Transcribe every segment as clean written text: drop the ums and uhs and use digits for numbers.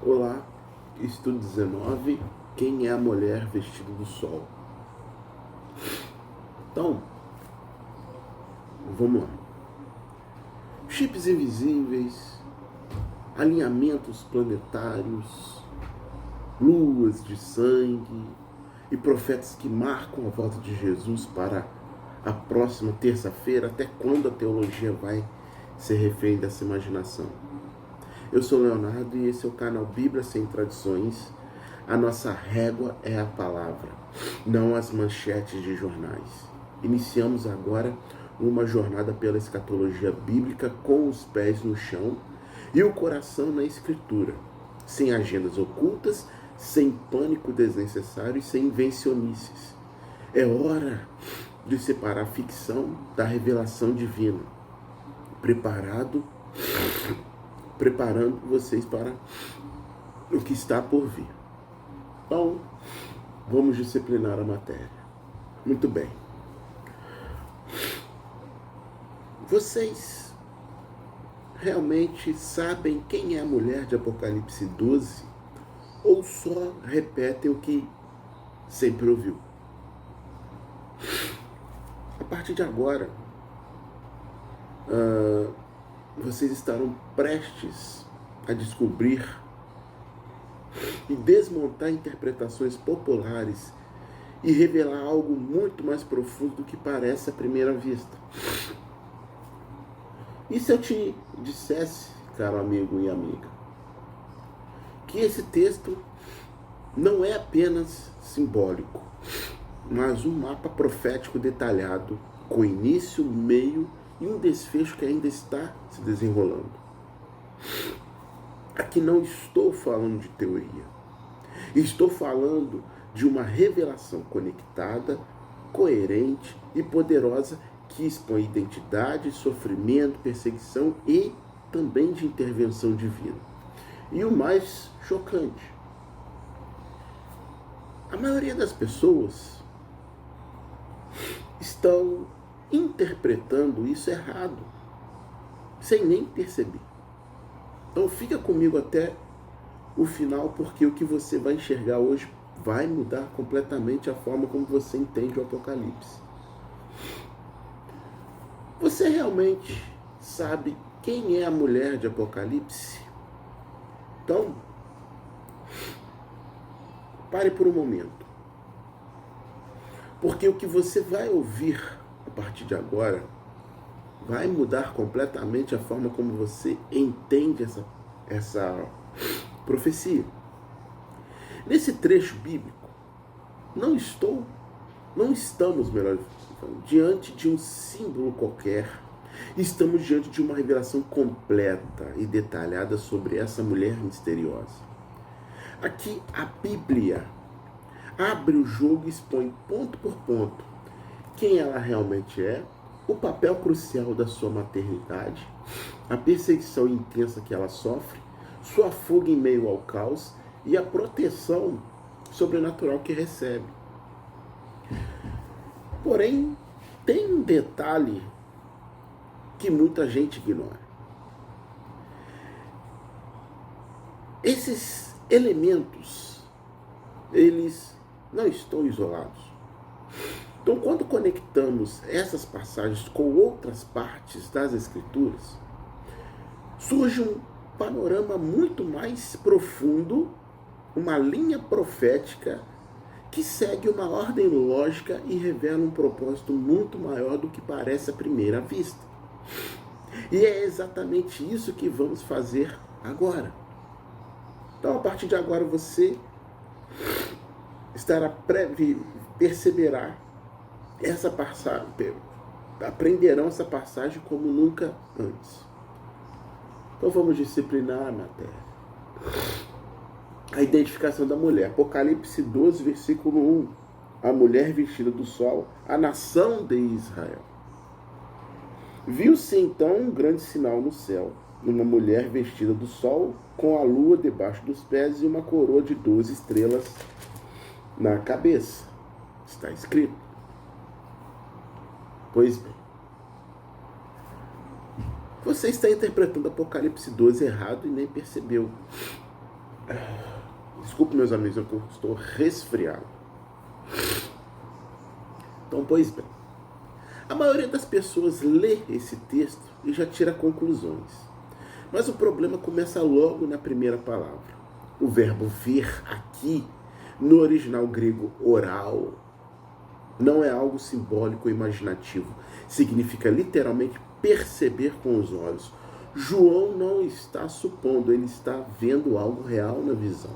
Olá, estudo 19, quem é a mulher vestida do sol? Então, vamos lá. Chips invisíveis, alinhamentos planetários, luas de sangue e profetas que marcam a volta de Jesus para a próxima terça-feira, até quando a teologia vai ser refém dessa imaginação? Eu sou Leonardo e esse é o canal Bíblia Sem Tradições. A nossa régua é a palavra, não as manchetes de jornais. Iniciamos agora uma jornada pela escatologia bíblica com os pés no chão e o coração na escritura, sem agendas ocultas, sem pânico desnecessário e sem invencionices. É hora de separar a ficção da revelação divina, preparando vocês para o que está por vir. Então, vamos disciplinar a matéria. Muito bem. Vocês realmente sabem quem é a mulher de Apocalipse 12? Ou só repetem o que sempre ouviu? A partir de agora, vocês estarão prestes a descobrir e desmontar interpretações populares e revelar algo muito mais profundo do que parece à primeira vista. E se eu te dissesse, caro amigo e amiga, que esse texto não é apenas simbólico, mas um mapa profético detalhado, com início, meio e um desfecho que ainda está se desenrolando. Aqui não estou falando de teoria. Estou falando de uma revelação conectada, coerente e poderosa que expõe identidade, sofrimento, perseguição e também de intervenção divina. E o mais chocante, a maioria das pessoas estão interpretando isso errado, sem nem perceber. Então fica comigo até o final, porque o que você vai enxergar hoje vai mudar completamente a forma como você entende o Apocalipse. Você realmente sabe quem é a mulher de Apocalipse? Então, pare por um momento. Porque o que você vai ouvir a partir de agora vai mudar completamente a forma como você entende essa profecia. Nesse trecho bíblico, não estamos, melhor falando, diante de um símbolo qualquer. Estamos diante de uma revelação completa e detalhada sobre essa mulher misteriosa. Aqui a Bíblia abre o jogo e expõe ponto por ponto quem ela realmente é, o papel crucial da sua maternidade, a perseguição intensa que ela sofre, sua fuga em meio ao caos e a proteção sobrenatural que recebe. Porém, tem um detalhe que muita gente ignora. Esses elementos, eles não estão isolados. Então, quando conectamos essas passagens com outras partes das Escrituras, surge um panorama muito mais profundo, uma linha profética que segue uma ordem lógica e revela um propósito muito maior do que parece à primeira vista. E é exatamente isso que vamos fazer agora. Então, a partir de agora, você perceberá essa passagem, aprenderão essa passagem como nunca antes. Então vamos disciplinar a matéria. A identificação da mulher. Apocalipse 12, versículo 1. A mulher vestida do sol, a nação de Israel. Viu-se então um grande sinal no céu, uma mulher vestida do sol, com a lua debaixo dos pés e uma coroa de 12 estrelas na cabeça. Está escrito. Pois bem, você está interpretando Apocalipse 12 errado e nem percebeu. Desculpe, meus amigos, eu estou resfriado. Então, pois bem, a maioria das pessoas lê esse texto e já tira conclusões. Mas o problema começa logo na primeira palavra. O verbo ver aqui, no original grego oral, não é algo simbólico ou imaginativo. Significa literalmente perceber com os olhos. João não está supondo, ele está vendo algo real na visão.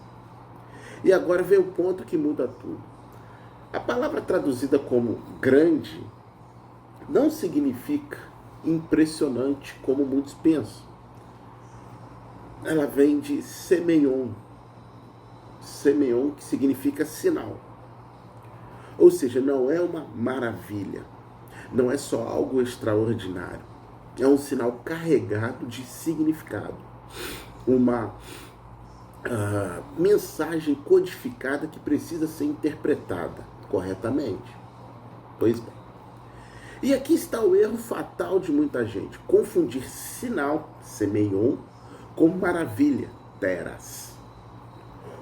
E agora vem o ponto que muda tudo. A palavra traduzida como grande não significa impressionante, como muitos pensam. Ela vem de semeion. Semeion, que significa sinal. Ou seja, não é uma maravilha. Não é só algo extraordinário. É um sinal carregado de significado. Uma mensagem codificada que precisa ser interpretada corretamente. Pois bem. E aqui está o erro fatal de muita gente. Confundir sinal, semeion, com maravilha, teras.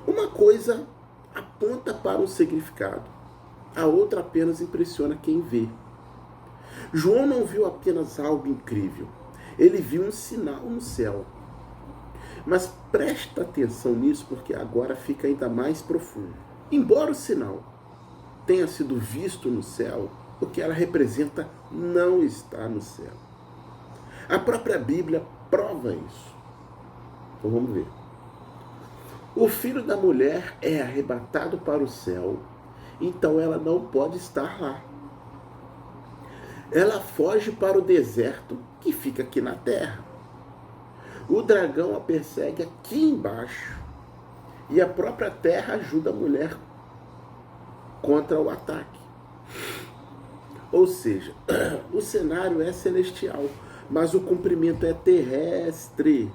Uma coisa aponta para um significado. A outra apenas impressiona quem vê. João não viu apenas algo incrível. Ele viu um sinal no céu. Mas presta atenção nisso, porque agora fica ainda mais profundo. Embora o sinal tenha sido visto no céu, o que ela representa não está no céu. A própria Bíblia prova isso. Então vamos ver. O filho da mulher é arrebatado para o céu, então ela não pode estar lá. Ela foge para o deserto, que fica aqui na terra. O dragão a persegue aqui embaixo. E a própria terra ajuda a mulher contra o ataque. Ou seja, o cenário é celestial, mas o cumprimento é terrestre.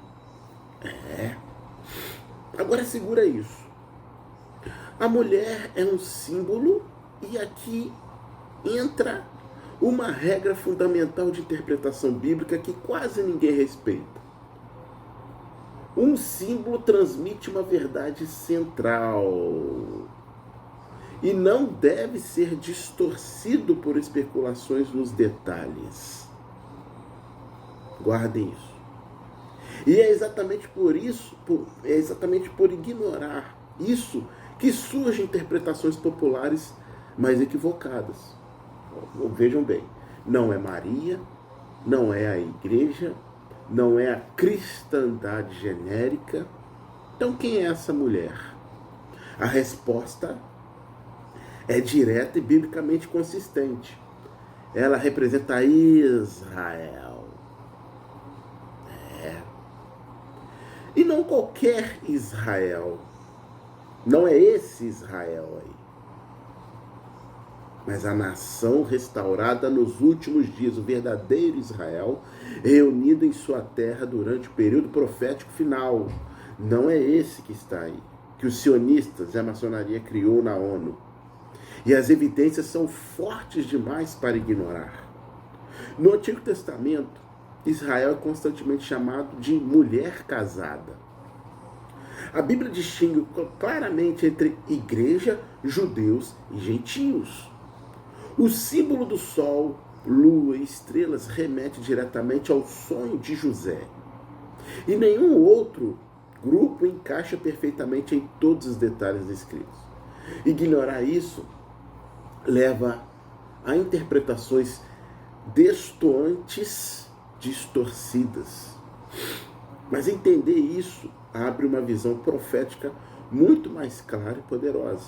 Agora segura isso. A mulher é um símbolo e aqui entra uma regra fundamental de interpretação bíblica que quase ninguém respeita. Um símbolo transmite uma verdade central e não deve ser distorcido por especulações nos detalhes. Guardem isso. E é exatamente por isso, por ignorar isso, que surgem interpretações populares mais equivocadas. Vejam bem, não é Maria, não é a igreja, não é a cristandade genérica. Então quem é essa mulher? A resposta é direta e biblicamente consistente. Ela representa Israel. E não qualquer Israel. Não é esse Israel aí. Mas a nação restaurada nos últimos dias, o verdadeiro Israel, reunido em sua terra durante o período profético final. Não é esse que está aí, que os sionistas e a maçonaria criou na ONU. E as evidências são fortes demais para ignorar. No Antigo Testamento, Israel é constantemente chamado de mulher casada. A Bíblia distingue claramente entre igreja, judeus e gentios. O símbolo do sol, lua e estrelas remete diretamente ao sonho de José. E nenhum outro grupo encaixa perfeitamente em todos os detalhes descritos. Ignorar isso leva a interpretações destoantes, distorcidas. Mas entender isso abre uma visão profética muito mais clara e poderosa.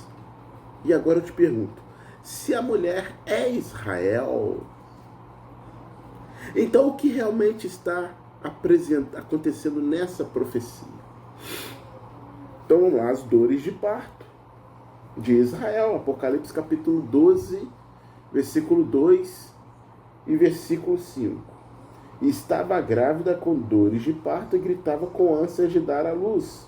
E agora eu te pergunto, se a mulher é Israel, então o que realmente está acontecendo nessa profecia? Então vamos lá, as dores de parto de Israel, Apocalipse capítulo 12, versículo 2 e versículo 5. E estava grávida com dores de parto e gritava com ânsias de dar à luz.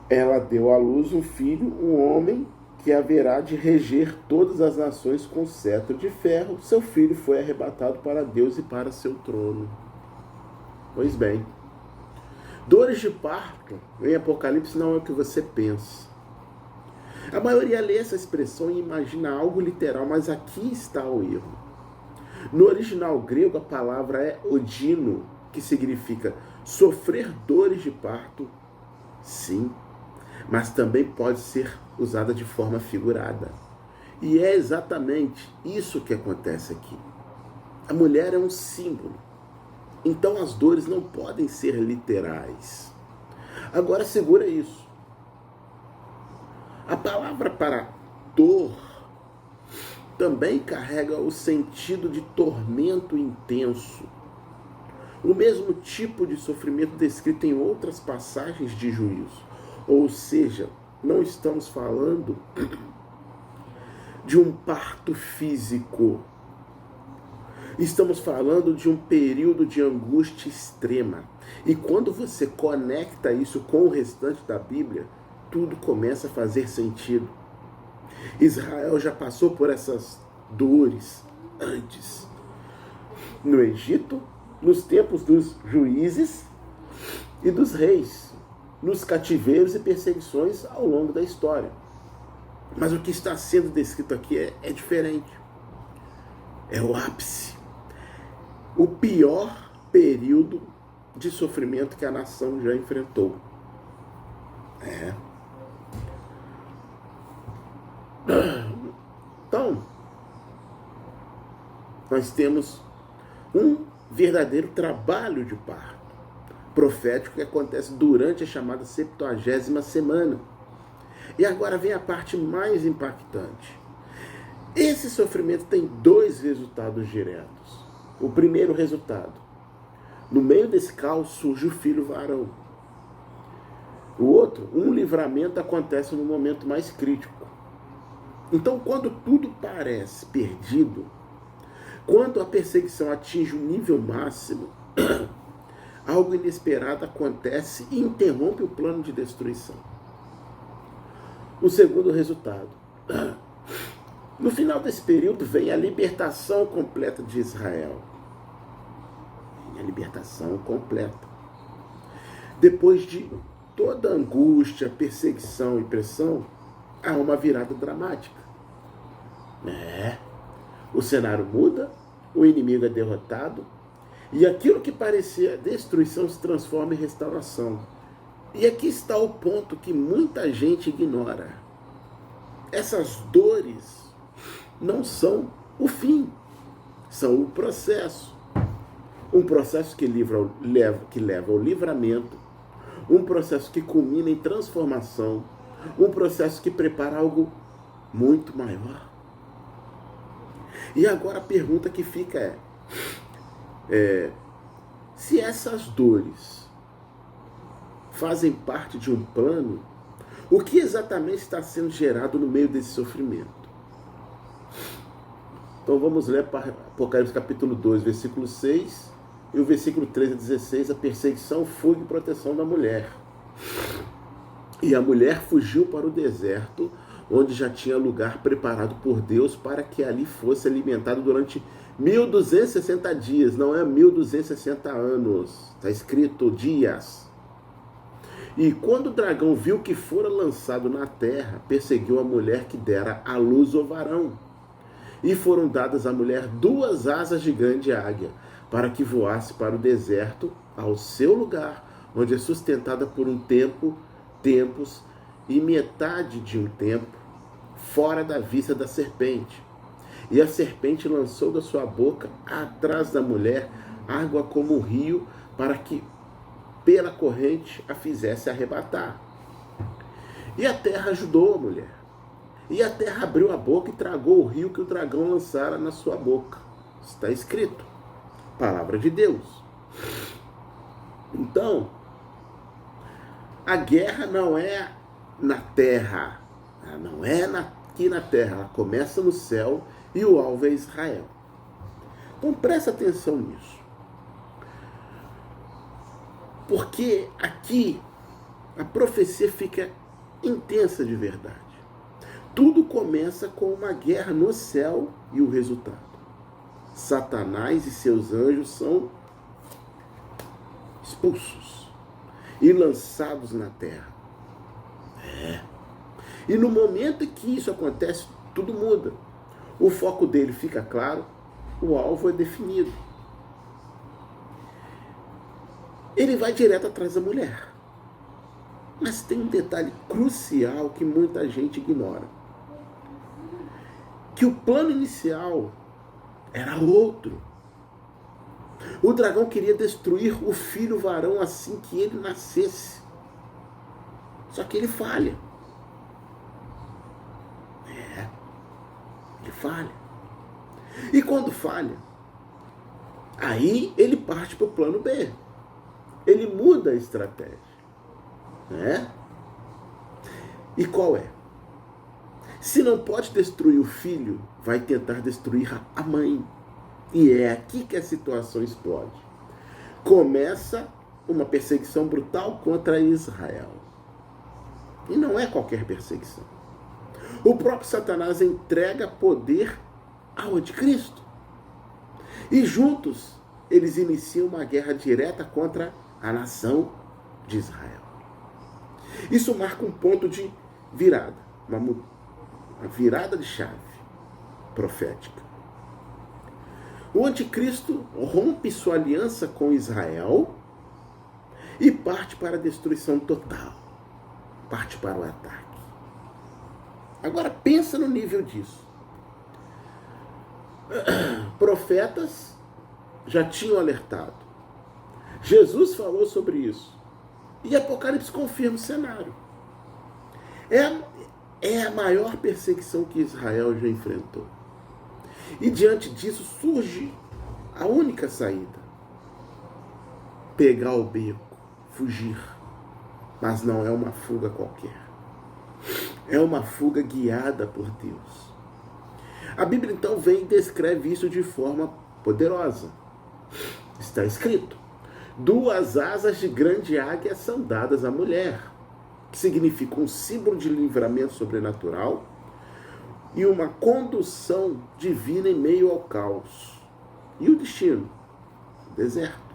Ela deu à luz um filho, um homem, que haverá de reger todas as nações com cetro de ferro. Seu filho foi arrebatado para Deus e para seu trono. Pois bem, Dores de parto em Apocalipse não é o que você pensa. A maioria lê essa expressão e imagina algo literal, mas aqui está o erro. No original grego, a palavra é odino, que significa sofrer dores de parto, sim, mas também pode ser usada de forma figurada. E é exatamente isso que acontece aqui. A mulher é um símbolo, então as dores não podem ser literais. Agora segura isso. A palavra para dor também carrega o sentido de tormento intenso. O mesmo tipo de sofrimento descrito em outras passagens de Juízo. Ou seja, não estamos falando de um parto físico. Estamos falando de um período de angústia extrema. E quando você conecta isso com o restante da Bíblia, tudo começa a fazer sentido. Israel já passou por essas dores antes. No Egito, nos tempos dos juízes e dos reis, nos cativeiros e perseguições ao longo da história. Mas o que está sendo descrito aqui é diferente. É o ápice. O pior período de sofrimento que a nação já enfrentou. Então, nós temos um verdadeiro trabalho de parto profético que acontece durante a chamada 70ª semana. E agora vem a parte mais impactante. Esse sofrimento tem dois resultados diretos. O primeiro resultado: no meio desse caos surge o filho varão. O outro, um livramento acontece no momento mais crítico. Então, quando tudo parece perdido, quando a perseguição atinge o nível máximo, algo inesperado acontece e interrompe o plano de destruição. O segundo resultado: no final desse período vem a libertação completa de Israel. A libertação completa. Depois de toda angústia, perseguição e pressão, há uma virada dramática. O cenário muda, o inimigo é derrotado, e aquilo que parecia destruição se transforma em restauração. E aqui está o ponto que muita gente ignora. Essas dores não são o fim, são o processo. Um processo que leva ao livramento, um processo que culmina em transformação, um processo que prepara algo muito maior. E agora a pergunta que fica se essas dores fazem parte de um plano, o que exatamente está sendo gerado no meio desse sofrimento? Então vamos ler Apocalipse capítulo 2, versículo 6 e o versículo 13 a 16, a perseguição, fuga e proteção da mulher. E a mulher fugiu para o deserto, onde já tinha lugar preparado por Deus para que ali fosse alimentado durante 1260 dias, não é 1260 anos, está escrito dias. E quando o dragão viu que fora lançado na terra, perseguiu a mulher que dera à luz ao varão. E foram dadas à mulher 2 asas de grande águia, para que voasse para o deserto, ao seu lugar, onde é sustentada por um tempo, tempos e metade de um tempo, fora da vista da serpente. E a serpente lançou da sua boca, atrás da mulher, água como um rio, para que pela corrente a fizesse arrebatar. E a terra ajudou a mulher. E a terra abriu a boca e tragou o rio que o dragão lançara na sua boca. Está escrito. Palavra de Deus. Então, a guerra não é na terra. Ela não é aqui na terra. Ela começa no céu e o alvo é Israel. Então presta atenção nisso. Porque aqui a profecia fica intensa de verdade. Tudo começa com uma guerra no céu e o resultado: Satanás e seus anjos são expulsos. e lançados na terra. E no momento em que isso acontece, tudo muda. O foco dele fica claro, o alvo é definido. Ele vai direto atrás da mulher. Mas tem um detalhe crucial que muita gente ignora. Que o plano inicial era outro. O dragão queria destruir o filho varão assim que ele nascesse. Só que ele falha. Ele falha. E quando falha, aí ele parte para o plano B. Ele muda a estratégia. E qual é? Se não pode destruir o filho, vai tentar destruir a mãe. E é aqui que a situação explode. Começa uma perseguição brutal contra Israel. E não é qualquer perseguição. O próprio Satanás entrega poder ao anticristo. E juntos, eles iniciam uma guerra direta contra a nação de Israel. Isso marca um ponto de virada, uma virada de chave profética. O anticristo rompe sua aliança com Israel e parte para a destruição total. Parte para o ataque. Agora pensa no nível disso. Profetas já tinham alertado. Jesus falou sobre isso. E Apocalipse confirma o cenário. É a maior perseguição que Israel já enfrentou. E diante disso surge a única saída. Pegar o beco, fugir. Mas não é uma fuga qualquer. É uma fuga guiada por Deus. A Bíblia então vem e descreve isso de forma poderosa. Está escrito: 2 asas de grande águia são dadas à mulher, que significa um símbolo de livramento sobrenatural e uma condução divina em meio ao caos. E o destino? O deserto.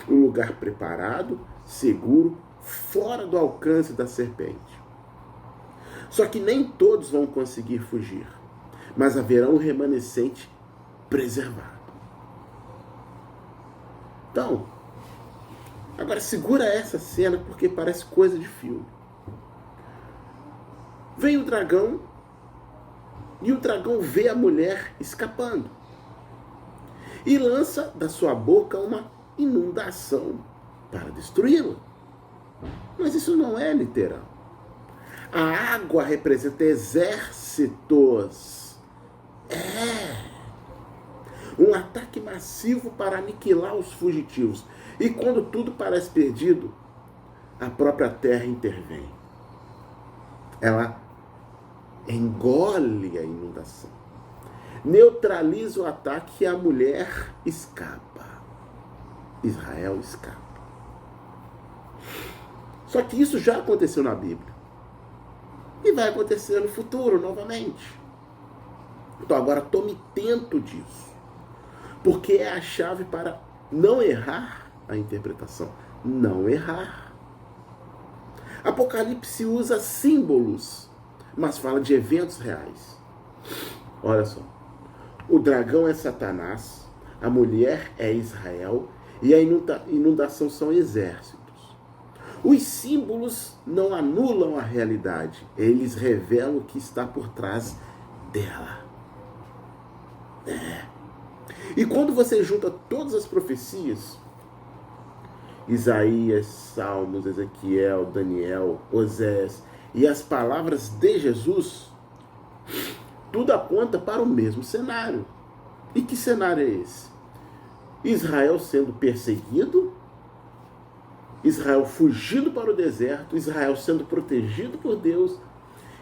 Um lugar preparado, seguro, fora do alcance da serpente. Só que nem todos vão conseguir fugir, mas haverá um remanescente preservado. Então, agora segura essa cena porque parece coisa de filme. Vem o dragão e o dragão vê a mulher escapando e lança da sua boca uma inundação para destruí-la. Mas isso não é literal. A água representa exércitos. Um ataque massivo para aniquilar os fugitivos. E quando tudo parece perdido, a própria terra intervém. Ela engole a inundação. Neutraliza o ataque e a mulher escapa. Israel escapa. Só que isso já aconteceu na Bíblia. E vai acontecer no futuro novamente. Então agora tome tento disso. Porque é a chave para não errar a interpretação. Não errar. Apocalipse usa símbolos, mas fala de eventos reais. Olha só. O dragão é Satanás, a mulher é Israel e a inundação são exércitos. Os símbolos não anulam a realidade, eles revelam o que está por trás dela. E quando você junta todas as profecias, Isaías, Salmos, Ezequiel, Daniel, Osés e as palavras de Jesus, tudo aponta para o mesmo cenário. E que cenário é esse? Israel sendo perseguido, Israel fugindo para o deserto, Israel sendo protegido por Deus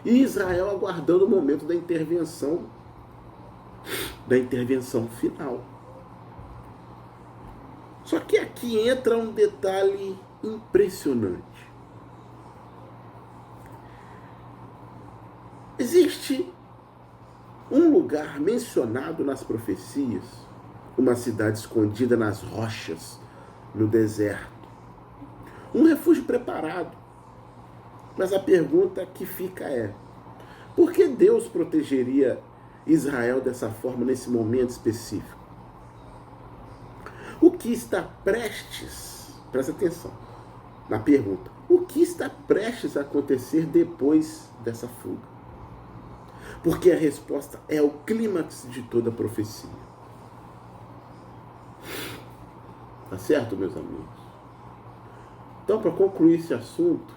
e Israel aguardando o momento da intervenção final. Só que aqui entra um detalhe impressionante. Existe um lugar mencionado nas profecias, uma cidade escondida nas rochas, no deserto, Um refúgio preparado. Mas a pergunta que fica é: por que Deus protegeria Israel dessa forma nesse momento específico? O que está prestes, presta atenção na pergunta, o que está prestes a acontecer depois dessa fuga? Porque a resposta é o clímax de toda a profecia. Tá certo, meus amigos? Então, para concluir esse assunto,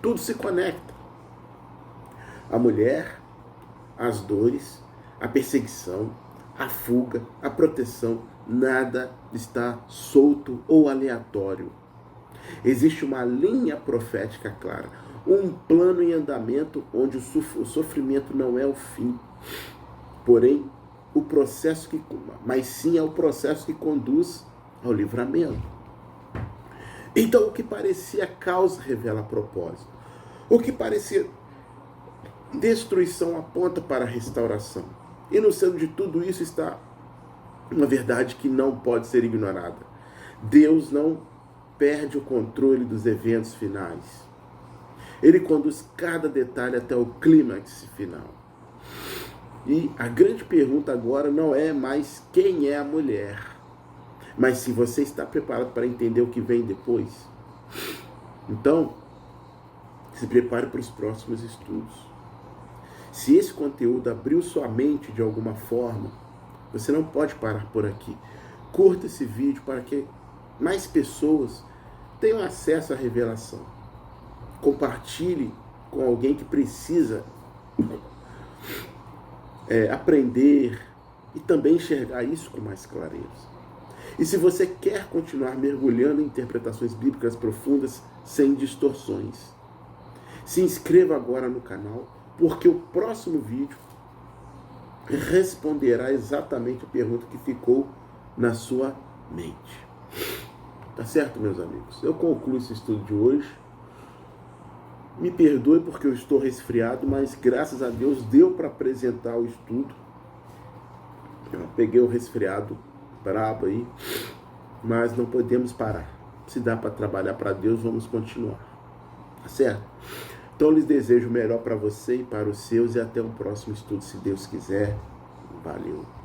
tudo se conecta. A mulher, as dores, a perseguição, a fuga, a proteção, nada está solto ou aleatório. Existe uma linha profética clara, um plano em andamento onde o sofrimento não é o fim, porém mas sim é o processo que conduz ao livramento. Então, o que parecia causa revela propósito. O que parecia destruição aponta para a restauração. E no centro de tudo isso está uma verdade que não pode ser ignorada. Deus não perde o controle dos eventos finais. Ele conduz cada detalhe até o clímax final. E a grande pergunta agora não é mais quem é a mulher, mas se você está preparado para entender o que vem depois. Então, se prepare para os próximos estudos. Se esse conteúdo abriu sua mente de alguma forma, você não pode parar por aqui. Curta esse vídeo para que mais pessoas tenham acesso à revelação. Compartilhe com alguém que precisa aprender e também enxergar isso com mais clareza. E se você quer continuar mergulhando em interpretações bíblicas profundas sem distorções, se inscreva agora no canal, porque o próximo vídeo responderá exatamente a pergunta que ficou na sua mente. Tá certo, meus amigos? Eu concluo esse estudo de hoje. Me perdoe porque eu estou resfriado, mas graças a Deus deu para apresentar o estudo. Eu peguei o resfriado brabo aí, mas não podemos parar. Se dá para trabalhar para Deus, vamos continuar. Tá certo? Então, eu lhes desejo o melhor para você e para os seus, e até um próximo estudo, se Deus quiser. Valeu!